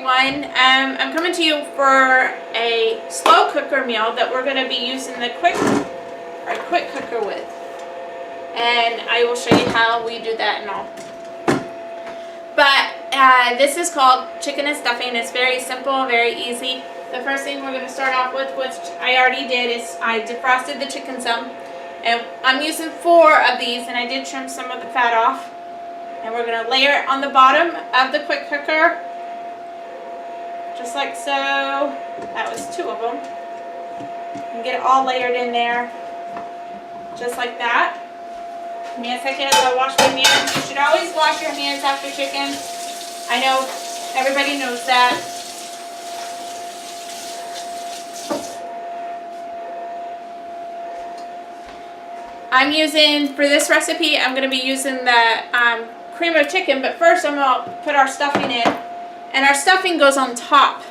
everyone. I'm coming to you for a slow cooker meal that we're going to be using the quick cooker with. And I will show you how we do that and all. But this is called chicken and stuffing. It's very simple, very easy. The first thing we're going to start off with, which I already did, is I defrosted the chicken some. And I'm using 4 of these, and I did trim some of the fat off. And we're going to layer it on the bottom of the quick cooker. Just like so. That was 2 of them. And get it all layered in there. Just like that. Give me a second as I wash my hands. You should always wash your hands after chicken. I know everybody knows that. I'm using, for this recipe, I'm going to be using the cream of chicken, but first I'm going to put our stuffing in. And our stuffing goes on top,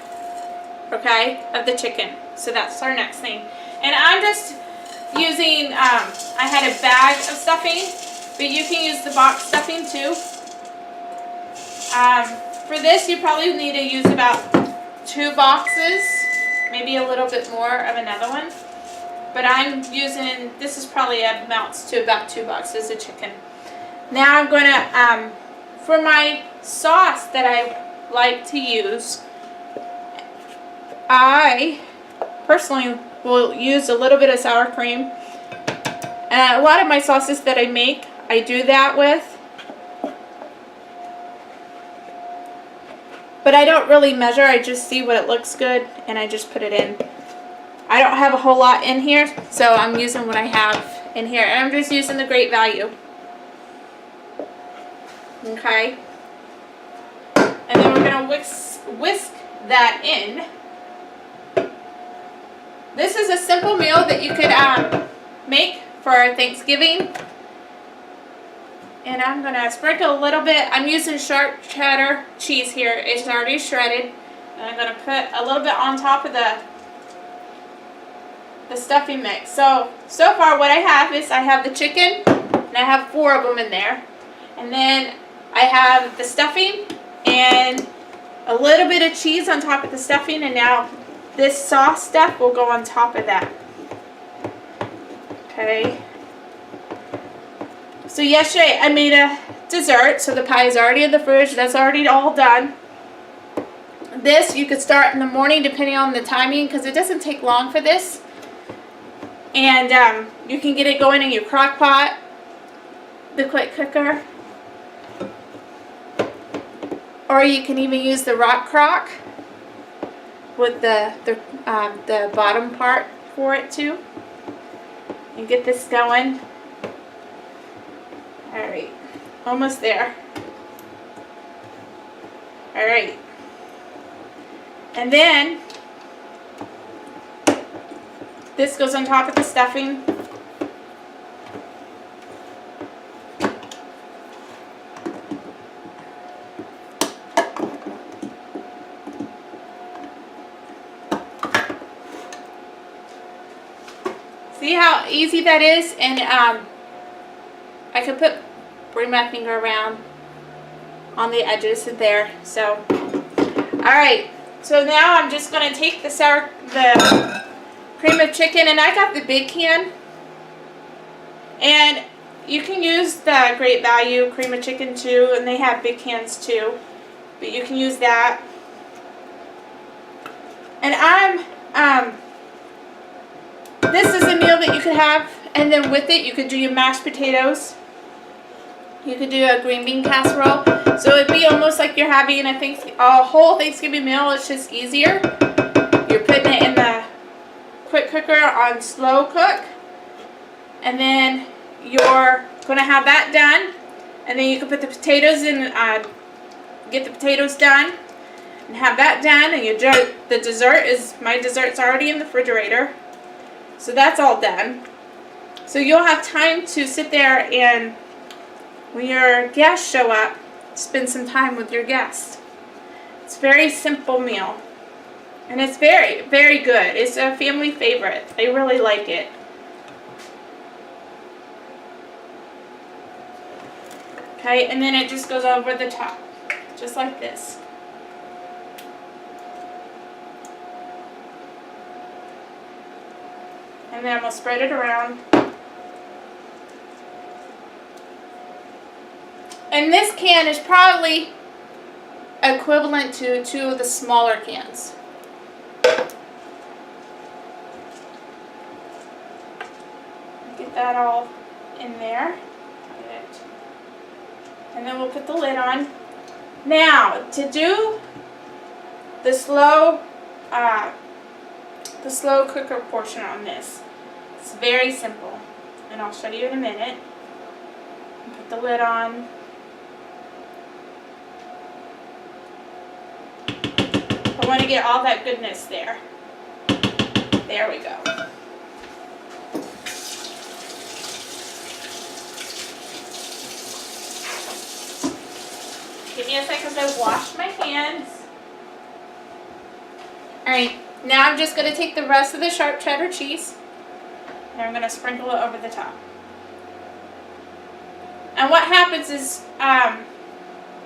okay, of the chicken. So that's our next thing. And I'm just using, I had a bag of stuffing, but you can use the box stuffing too. For this, you probably need to use about 2 boxes, maybe a little bit more of another one. But I'm using, this is probably amounts to about 2 boxes of chicken. Now I'm going to, for my sauce that I like to use, I personally will use a little bit of sour cream. And a lot of my sauces that I make, I do that with. But I don't really measure, I just see what it looks good and I just put it in. I don't have a whole lot in here, so I'm using what I have in here. And I'm just using the Great Value. Okay. And then we're going to whisk that in. This is a simple meal that you could make for Thanksgiving. And I'm going to sprinkle a little bit. I'm using sharp cheddar cheese here. It's already shredded. And I'm going to put a little bit on top of the stuffing mix. So far what I have is I have the chicken, and I have 4 of them in there. And then I have the stuffing and a little bit of cheese on top of the stuffing, and now this sauce stuff will go on top of that. Okay. So yesterday I made a dessert, so the pie is already in the fridge. That's already all done. This you could start in the morning depending on the timing, because it doesn't take long for this. And you can get it going in your crock pot, the quick cooker, or you can even use the rock crock with the bottom part for it too. And get this going. Alright, almost there. Alright. And then this goes on top of the stuffing. See how easy that is? And I can bring my finger around on the edges of there. So, alright. So now I'm just going to take the cream of chicken, and I got the big can, and you can use the Great Value cream of chicken too, and they have big cans too, but you can use that. And this is a meal that you could have, and then with it you could do your mashed potatoes, you could do a green bean casserole, so it'd be almost like you're having a whole Thanksgiving meal. It's just easier. You're putting it in the quick cooker on slow cook, and then you're going to have that done, and then you can put the potatoes in, get the potatoes done and have that done, and the dessert is, my dessert's already in the refrigerator, so that's all done. So you'll have time to sit there and when your guests show up, spend some time with your guests. It's a very simple meal. And it's very, very good. It's a family favorite. I really like it. Okay, and then it just goes over the top. Just like this. And then I'm going to spread it around. And this can is probably equivalent to 2 of the smaller cans. Get that all in there. And then we'll put the lid on. Now, to do the slow cooker portion on this, it's very simple. And I'll show you in a minute. Put the lid on. I want to get all that goodness there. There we go. Give me a second as I wash my hands. Alright, now I'm just going to take the rest of the sharp cheddar cheese and I'm going to sprinkle it over the top. And what happens is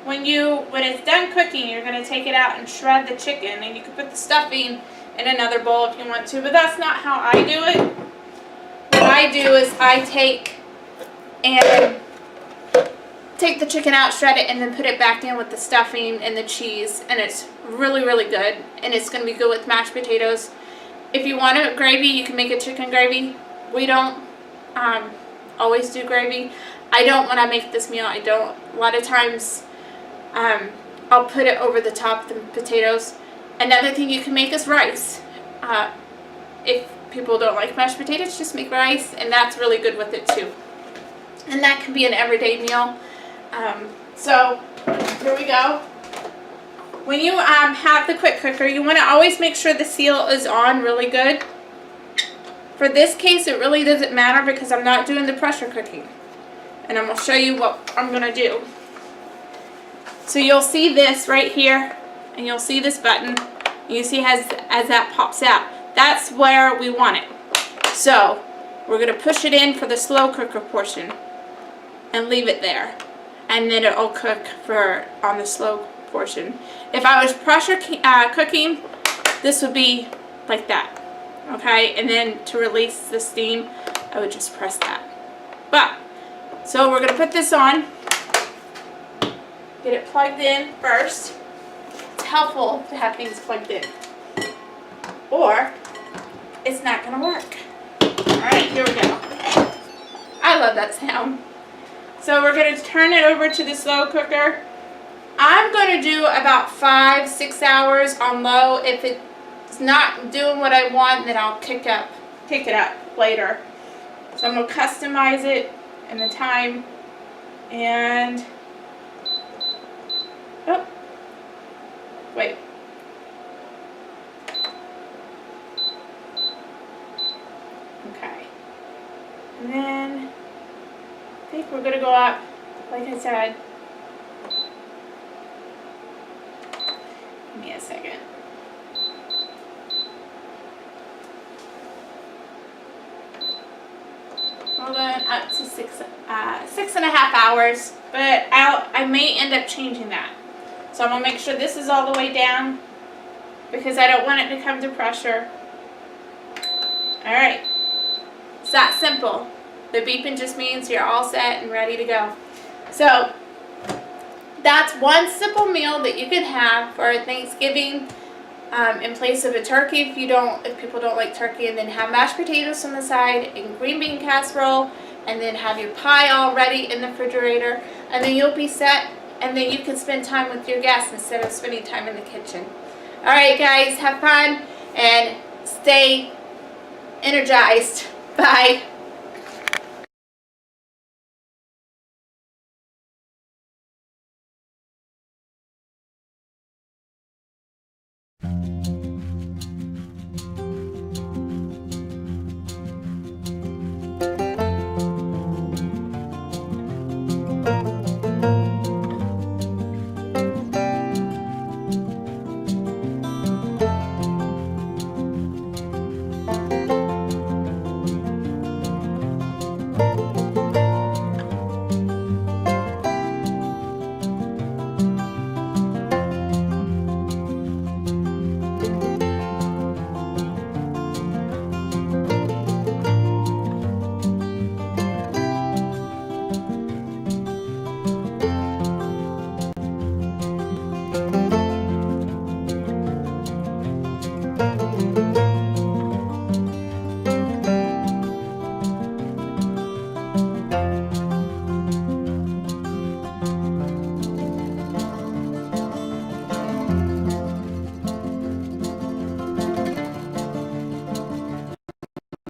when it's done cooking, you're going to take it out and shred the chicken, and you can put the stuffing in another bowl if you want to, but that's not how I do it. What I do is I take the chicken out, shred it, and then put it back in with the stuffing and the cheese, and it's really, really good, and it's going to be good with mashed potatoes. If you want a gravy, you can make a chicken gravy. We don't always do gravy. I don't when I make this meal. I don't. A lot of times I'll put it over the top of the potatoes. Another thing you can make is rice. If people don't like mashed potatoes, just make rice, and that's really good with it too. And that can be an everyday meal. So here we go. When you have the quick cooker, you want to always make sure the seal is on really good. For this case, it really doesn't matter because I'm not doing the pressure cooking. And I'm going to show you what I'm going to do. So you'll see this right here, and you'll see this button. You see as that pops out, that's where we want it. So we're going to push it in for the slow cooker portion and leave it there. And then it'll cook on the slow portion. If I was pressure cooking, this would be like that. Okay, and then to release the steam, I would just press that. So we're going to put this on. Get it plugged in first. It's helpful to have things plugged in, or it's not going to work. Alright, here we go. I love that sound. So we're going to turn it over to the slow cooker. I'm going to do about 5-6 hours on low. If it's not doing what I want, then I'll kick it up later. So I'm going to customize it and the time, and oh, wait. Okay. And then I think we're going to go up, like I said. Give me a second. We're going up to 6.5 hours, but I may end up changing that. So I'm going to make sure this is all the way down because I don't want it to come to pressure. Alright, it's that simple. The beeping just means you're all set and ready to go. So that's one simple meal that you can have for Thanksgiving in place of a turkey if people don't like turkey, and then have mashed potatoes on the side and green bean casserole, and then have your pie all ready in the refrigerator, and then you'll be set, and then you can spend time with your guests instead of spending time in the kitchen. Alright guys, have fun and stay energized. Bye.